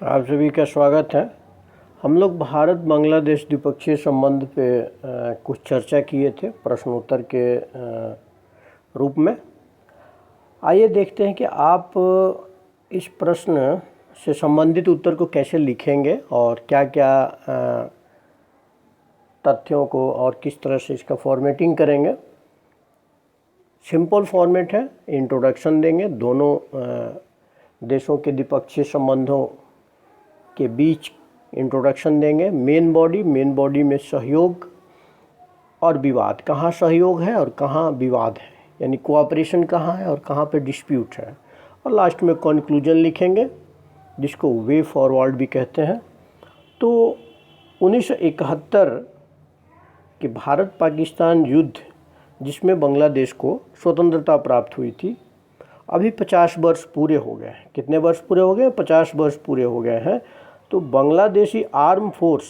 आप सभी का स्वागत है। हम लोग भारत बांग्लादेश द्विपक्षीय संबंध पे कुछ चर्चा किए थे प्रश्नोत्तर के रूप में। आइए देखते हैं कि आप इस प्रश्न से संबंधित उत्तर को कैसे लिखेंगे और क्या क्या तथ्यों को और किस तरह से इसका फॉर्मेटिंग करेंगे। सिंपल फॉर्मेट है, इंट्रोडक्शन देंगे, दोनों देशों के द्विपक्षीय संबंधों के बीच इंट्रोडक्शन देंगे। मेन बॉडी में सहयोग और विवाद, कहाँ सहयोग है और कहाँ विवाद है, यानी कोऑपरेशन कहाँ है और कहाँ पे डिस्प्यूट है। और लास्ट में कंक्लूजन लिखेंगे जिसको वे फॉरवर्ड भी कहते हैं। तो 1971 के भारत पाकिस्तान युद्ध जिसमें बांग्लादेश को स्वतंत्रता प्राप्त हुई थी, अभी 50 वर्ष पूरे हो गए हैं। कितने वर्ष पूरे हो गए? 50 वर्ष पूरे हो गए हैं। तो बांग्लादेशी आर्म फोर्स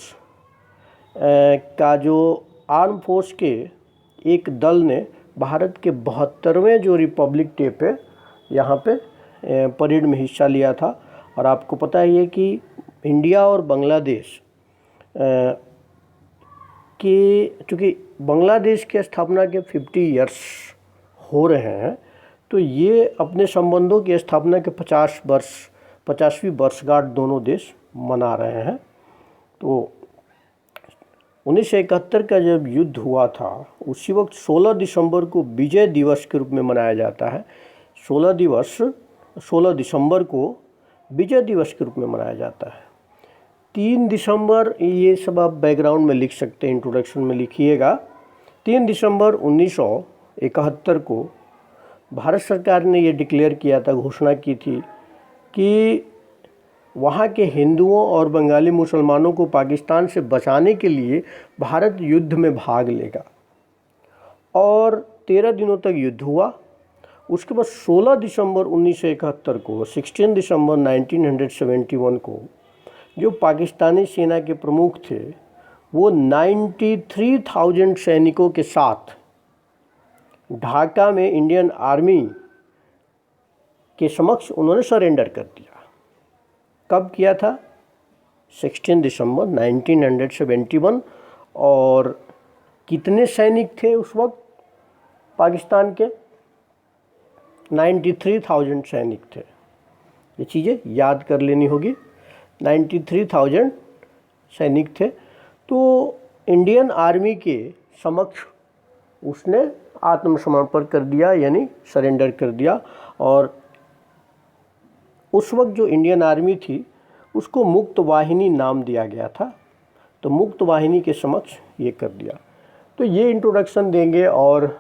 का जो आर्म फोर्स के एक दल ने भारत के 72वें जो रिपब्लिक डे पे यहाँ पे परेड में हिस्सा लिया था। और आपको पता ही है कि इंडिया और बांग्लादेश के, चूँकि बांग्लादेश के स्थापना के 50 इयर्स हो रहे हैं, तो ये अपने संबंधों की स्थापना के 50वीं वर्षगांठ दोनों देश मना रहे हैं। तो 1971 का जब युद्ध हुआ था उसी वक्त 16 दिसंबर को विजय दिवस के रूप में मनाया जाता है। 16 दिसंबर को विजय दिवस के रूप में मनाया जाता है। 3 दिसंबर, ये सब आप बैकग्राउंड में लिख सकते हैं, इंट्रोडक्शन में लिखिएगा। 3 दिसंबर 1971 को भारत सरकार ने ये डिक्लेयर किया था, घोषणा की थी कि वहाँ के हिंदुओं और बंगाली मुसलमानों को पाकिस्तान से बचाने के लिए भारत युद्ध में भाग लेगा। और 13 दिनों तक युद्ध हुआ। उसके बाद 16 दिसंबर 1971 को, 16 दिसंबर 1971 को जो पाकिस्तानी सेना के प्रमुख थे वो 93,000 सैनिकों के साथ ढाका में इंडियन आर्मी के समक्ष उन्होंने सरेंडर कर दिया। कब किया था? 16 दिसंबर 1971। और कितने सैनिक थे उस वक्त पाकिस्तान के? 93,000 सैनिक थे। ये चीज़ें याद कर लेनी होगी। 93,000 सैनिक थे। तो इंडियन आर्मी के समक्ष उसने आत्मसमर्पण कर दिया, यानी सरेंडर कर दिया। और उस वक्त जो इंडियन आर्मी थी उसको मुक्त वाहिनी नाम दिया गया था। तो मुक्त वाहिनी के समक्ष ये कर दिया। तो ये इंट्रोडक्शन देंगे। और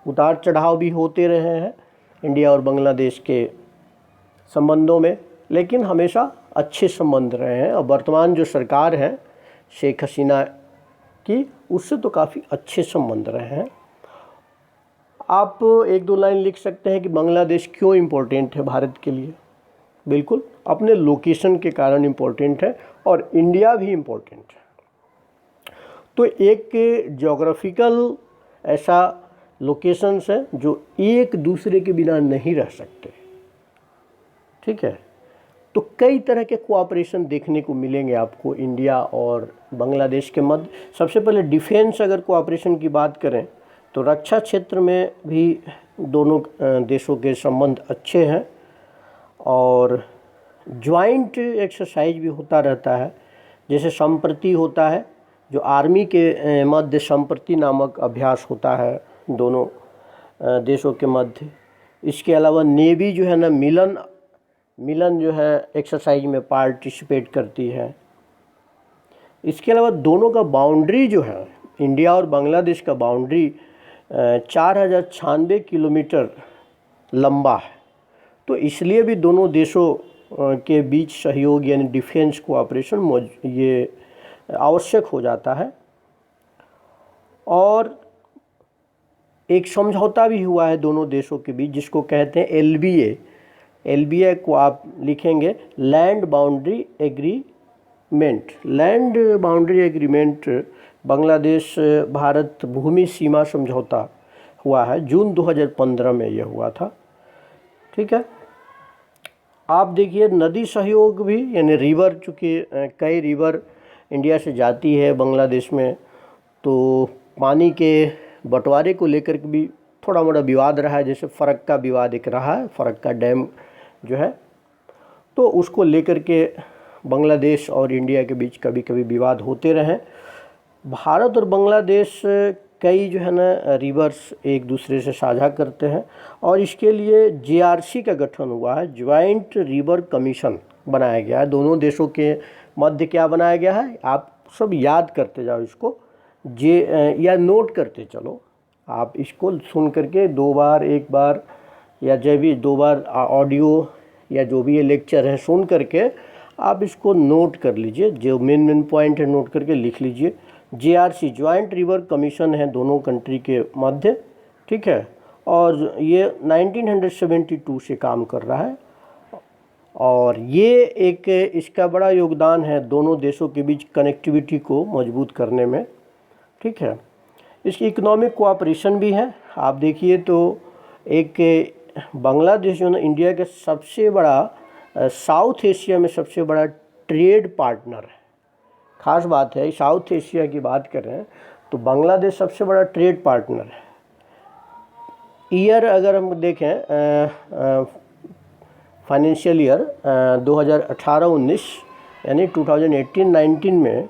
उतार चढ़ाव भी होते रहे हैं इंडिया और बांग्लादेश के संबंधों में, लेकिन हमेशा अच्छे संबंध रहे हैं। और वर्तमान जो सरकार है शेख हसीना की, उससे तो काफ़ी अच्छे संबंध रहे हैं। आप 1-2 लाइन लिख सकते हैं कि बांग्लादेश क्यों इम्पोर्टेंट है भारत के लिए। बिल्कुल अपने लोकेशन के कारण इम्पोर्टेंट है, और इंडिया भी इम्पोर्टेंट है। तो एक ज्योग्राफिकल ऐसा लोकेशंस है जो एक दूसरे के बिना नहीं रह सकते। ठीक है। तो कई तरह के कोऑपरेशन देखने को मिलेंगे आपको इंडिया और बांग्लादेश के मध्य। सबसे पहले डिफेंस अगर कोऑपरेशन की बात करें तो रक्षा क्षेत्र में भी दोनों देशों के संबंध अच्छे हैं। और ज्वाइंट एक्सरसाइज भी होता रहता है, जैसे संप्रति होता है, जो आर्मी के मध्य संप्रति नामक अभ्यास होता है दोनों देशों के मध्य। इसके अलावा नेवी जो है ना, मिलन जो है एक्सरसाइज में पार्टिसिपेट करती है। इसके अलावा दोनों का बाउंड्री जो है, इंडिया और बांग्लादेश का बाउंड्री 4096 किलोमीटर लंबा है। तो इसलिए भी दोनों देशों के बीच सहयोग यानी डिफेंस कोऑपरेशन ये आवश्यक हो जाता है। और एक समझौता भी हुआ है दोनों देशों के बीच जिसको कहते हैं एलबीए को आप लिखेंगे land boundary agreement. Land boundary agreement Bangladesh Bharat भूमि सीमा समझौता हुआ है, जून 2015 में यह हुआ था। ठीक है। आप देखिए नदी सहयोग भी, यानी रिवर, चूँकि कई रिवर इंडिया से जाती है बांग्लादेश में, तो पानी के बंटवारे को लेकर के भी थोड़ा मोड़ा विवाद रहा है। जैसे फ़रक्का विवाद एक रहा है, फ़रक्का डैम जो है, तो उसको लेकर के बांग्लादेश और इंडिया के बीच कभी कभी विवाद होते रहे। भारत और बांग्लादेश कई जो है ना रिवर्स एक दूसरे से साझा करते हैं, और इसके लिए जेआरसी का गठन हुआ है, ज्वाइंट रिवर कमीशन बनाया गया है। दोनों देशों के मध्य क्या बनाया गया है, आप सब याद करते जाओ इसको, या नोट करते चलो। आप इसको सुन करके 2 बार, 1 बार, या जब भी 2 बार ऑडियो या जो भी ये लेक्चर है सुन करके आप इसको नोट कर लीजिए, जो मेन पॉइंट है नोट करके लिख लीजिए। जेआरसी ज्वाइंट रिवर कमीशन है दोनों कंट्री के मध्य, ठीक है, और ये 1972 से काम कर रहा है, और ये एक इसका बड़ा योगदान है दोनों देशों के बीच कनेक्टिविटी को मजबूत करने में, ठीक है। इसकी इकोनॉमिक कोऑपरेशन भी है। आप देखिए तो एक बांग्लादेश जो ना इंडिया के सबसे बड़ा साउथ एशिया में सबसे बड़ा ट्रेड पार्टनर है। खास बात है, साउथ एशिया की बात करें तो बांग्लादेश सबसे बड़ा ट्रेड पार्टनर है। ईयर अगर हम देखें फाइनेंशियल ईयर 2018-19 यानी 2018-19 में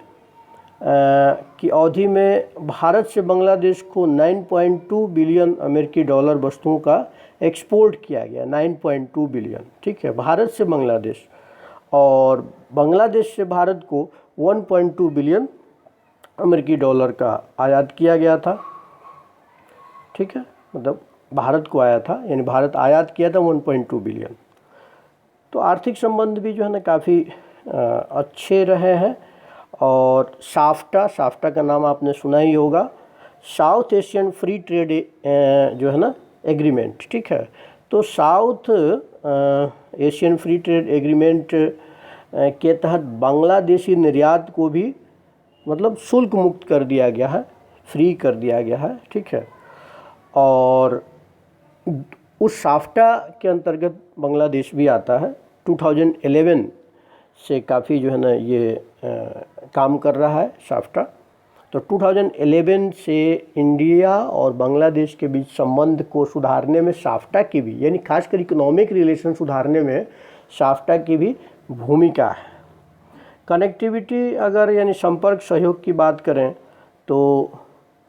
की अवधि में भारत से बांग्लादेश को 9.2 बिलियन अमेरिकी डॉलर वस्तुओं का एक्सपोर्ट किया गया। 9.2 बिलियन, ठीक है, भारत से बांग्लादेश, और बांग्लादेश से भारत को 1.2 बिलियन अमेरिकी डॉलर का आयात किया गया था, ठीक है, मतलब भारत को आया था, यानी भारत आयात किया था 1.2 बिलियन। तो आर्थिक संबंध भी जो है ना काफ़ी अच्छे रहे हैं। और साफ्टा का नाम आपने सुना ही होगा, साउथ एशियन फ्री ट्रेड जो है ना एग्रीमेंट, ठीक है। तो south Asian free trade agreement के तहत बांग्लादेशी निर्यात को भी मतलब शुल्क मुक्त कर दिया गया है, फ्री कर दिया गया है, ठीक है। और उस साफ्टा के अंतर्गत बांग्लादेश भी आता है। 2011 से काफ़ी जो है ना ये काम कर रहा है साफ्टा। तो 2011 से इंडिया और बांग्लादेश के बीच संबंध को सुधारने में साफ्टा की भी, यानी खासकर इकोनॉमिक रिलेशन सुधारने में साफ्टा की भी भूमिका है। कनेक्टिविटी अगर यानी संपर्क सहयोग की बात करें तो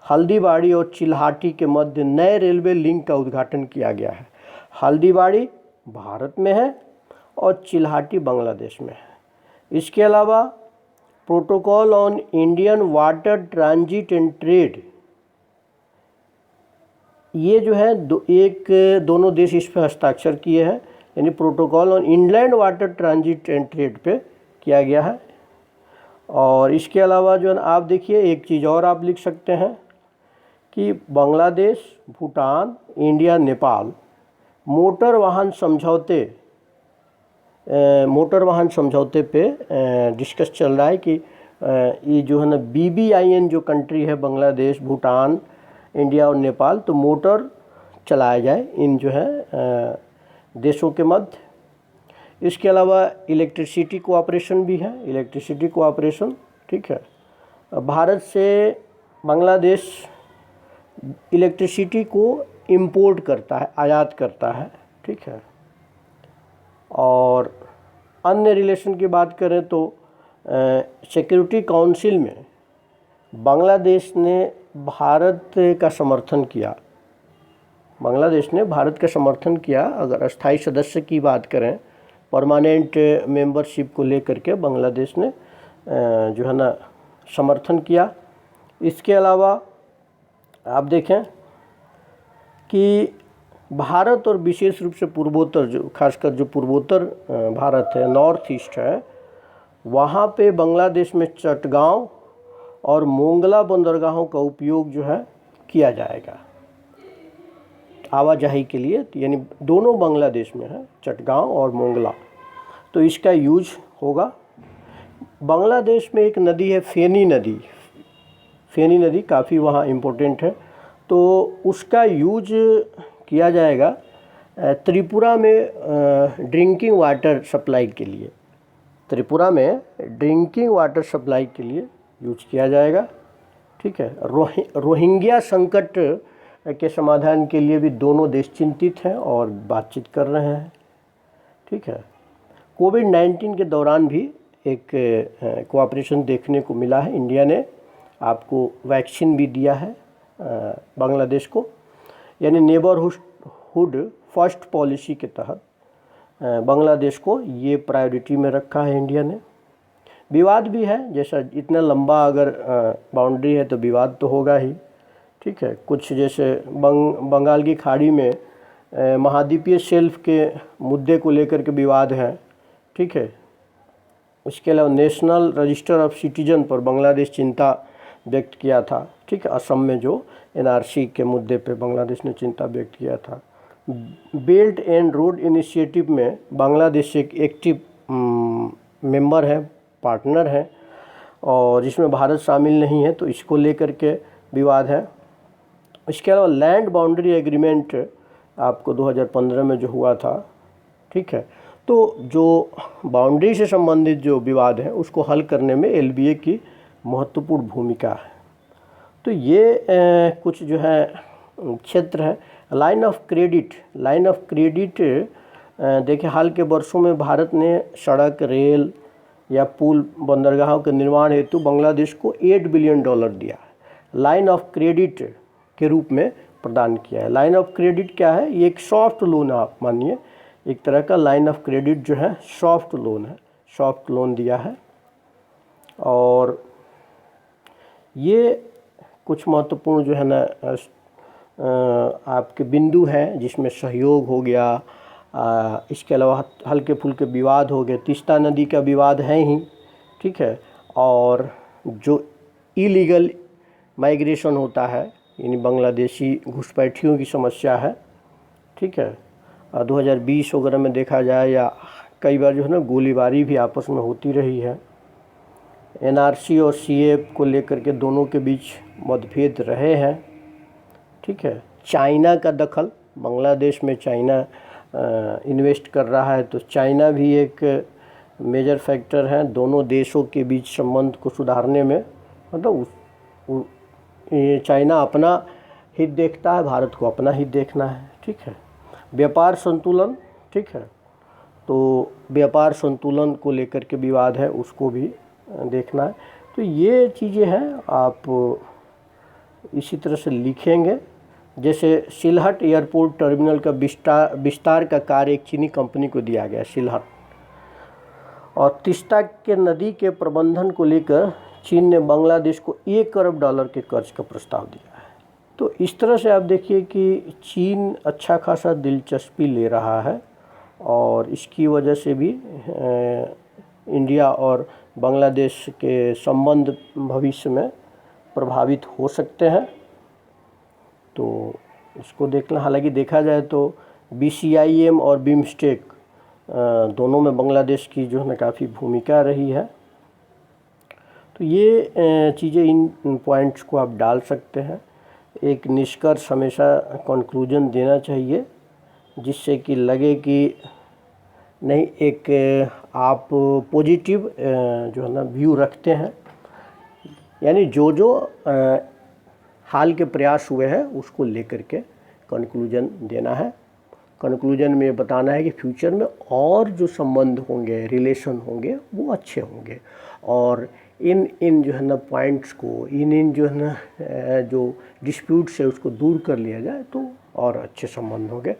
हल्दीबाड़ी और चिल्हाटी के मध्य नए रेलवे लिंक का उद्घाटन किया गया है। हल्दीबाड़ी भारत में है और चिल्हाटी बांग्लादेश में है। इसके अलावा protocol on Indian water transit and trade, ये जो है दोनों देश इस पर हस्ताक्षर किए हैं, यानी protocol on inland water transit and trade पे किया गया है। और इसके अलावा जो है आप देखिए एक चीज़ और आप लिख सकते हैं कि बांग्लादेश, भूटान, इंडिया, नेपाल मोटर वाहन समझौते पे डिस्कस चल रहा है कि ये जो है ना BBIN जो कंट्री है, बांग्लादेश, भूटान, इंडिया और नेपाल, तो मोटर चलाया जाए इन जो है देशों के मध्य। इसके अलावा इलेक्ट्रिसिटी कोऑपरेशन भी है, इलेक्ट्रिसिटी कोऑपरेशन, ठीक है। भारत से बांग्लादेश इलेक्ट्रिसिटी को इंपोर्ट करता है, आयात करता है, ठीक है। और अन्य रिलेशन की बात करें तो सिक्योरिटी काउंसिल में बांग्लादेश ने भारत का समर्थन किया। बांग्लादेश ने भारत का समर्थन किया। अगर अस्थायी सदस्य की बात करें, परमानेंट मेंबरशिप को लेकर के बांग्लादेश ने जो है ना समर्थन किया। इसके अलावा आप देखें कि भारत और विशेष रूप से पूर्वोत्तर, जो खासकर जो पूर्वोत्तर भारत है, नॉर्थ ईस्ट है, वहाँ पे बांग्लादेश में चटगांव और मोंगला बंदरगाहों का उपयोग जो है किया जाएगा आवाजाही के लिए, यानी दोनों बांग्लादेश में है, चटगांव और मोंगला, तो इसका यूज होगा। बांग्लादेश में एक नदी है फेनी नदी काफ़ी वहाँ इम्पोर्टेंट है, तो उसका यूज किया जाएगा त्रिपुरा में ड्रिंकिंग वाटर सप्लाई के लिए, त्रिपुरा में ड्रिंकिंग वाटर सप्लाई के लिए यूज किया जाएगा। ठीक है। रोहिंग्या संकट के समाधान के लिए भी दोनों देश चिंतित हैं और बातचीत कर रहे हैं। ठीक है। कोविड-19 के दौरान भी एक कोऑपरेशन देखने को मिला है। इंडिया ने आपको वैक्सीन भी दिया है बांग्लादेश को, यानी नेबरहुड फर्स्ट पॉलिसी के तहत बांग्लादेश को ये प्रायोरिटी में रखा है इंडिया ने। विवाद भी है, जैसा इतना लंबा अगर बाउंड्री है तो विवाद तो होगा ही। ठीक है। कुछ जैसे बंगाल की खाड़ी में महाद्वीपीय शेल्फ के मुद्दे को लेकर के विवाद है। ठीक है। इसके अलावा नेशनल रजिस्टर ऑफ सिटीजन पर बांग्लादेश चिंता व्यक्त किया था। ठीक है। असम में जो एनआरसी के मुद्दे पे बांग्लादेश ने चिंता व्यक्त किया था। बेल्ट एंड रोड इनिशिएटिव में बांग्लादेश एक एक्टिव मेंबर है, पार्टनर है, और जिसमें भारत शामिल नहीं है, तो इसको लेकर के विवाद है। इसके अलावा लैंड बाउंड्री एग्रीमेंट आपको 2015 में जो हुआ था। ठीक है। तो जो बाउंड्री से संबंधित जो विवाद है उसको हल करने में एलबीए की महत्वपूर्ण भूमिका है। तो ये कुछ जो है क्षेत्र है। लाइन ऑफ क्रेडिट देखिए, हाल के वर्षों में भारत ने सड़क, रेल या पुल, बंदरगाहों के निर्माण हेतु बांग्लादेश को $8 बिलियन दिया है, लाइन ऑफ क्रेडिट के रूप में प्रदान किया है। लाइन ऑफ क्रेडिट क्या है? ये एक सॉफ्ट लोन, आप मानिए एक तरह का लाइन ऑफ क्रेडिट जो है सॉफ्ट लोन है, सॉफ्ट लोन दिया है। और ये कुछ महत्वपूर्ण जो है ना आपके बिंदु हैं, जिसमें सहयोग हो गया, इसके अलावा हल्के फुल्के विवाद हो गए। तीस्ता नदी का विवाद है ही। ठीक है। और जो इलीगल माइग्रेशन होता है, यानी बांग्लादेशी घुसपैठियों की समस्या है। ठीक है। 2020 वगैरह में देखा जाए, या कई बार जो है ना गोलीबारी भी आपस में होती रही है। एनआरसी और सीएए को लेकर के दोनों के बीच मतभेद रहे हैं। ठीक है। चाइना का दखल, बांग्लादेश में चाइना इन्वेस्ट कर रहा है, तो चाइना भी एक मेजर फैक्टर है दोनों देशों के बीच संबंध को सुधारने में। मतलब चाइना अपना हित देखता है, भारत को अपना हित देखना है। ठीक है। व्यापार संतुलन। ठीक है। तो व्यापार संतुलन को लेकर के विवाद है, उसको भी देखना है। तो ये चीज़ें हैं, आप इसी तरह से लिखेंगे। जैसे सिलहट एयरपोर्ट टर्मिनल का विस्तार का कार्य एक चीनी कंपनी को दिया गया, सिलहट। और तीस्ता के नदी के प्रबंधन को लेकर चीन ने बांग्लादेश को $1 अरब के कर्ज का प्रस्ताव दिया है। तो इस तरह से आप देखिए कि चीन अच्छा खासा दिलचस्पी ले रहा है, और इसकी वजह से भी इंडिया और बांग्लादेश के संबंध भविष्य में प्रभावित हो सकते हैं। तो इसको देखना, हालांकि देखा जाए तो BCIM और बिम्स्टेक दोनों में बांग्लादेश की जो है ना काफ़ी भूमिका रही है। तो ये चीज़ें, इन पॉइंट्स को आप डाल सकते हैं। एक निष्कर्ष हमेशा कंक्लूजन देना चाहिए, जिससे कि लगे कि नहीं, एक आप पॉजिटिव जो है ना व्यू रखते हैं। यानी जो हाल के प्रयास हुए हैं उसको लेकर के कंक्लूजन देना है। कंक्लूजन में बताना है कि फ्यूचर में और जो संबंध होंगे, रिलेशन होंगे, वो अच्छे होंगे, और इन जो है ना पॉइंट्स को, इन जो है ना जो डिस्प्यूट्स है उसको दूर कर लिया जाए तो और अच्छे संबंध होंगे।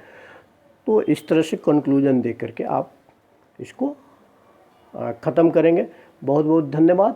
तो इस तरह से कंक्लूजन दे करके आप इसको ख़त्म करेंगे। बहुत बहुत धन्यवाद।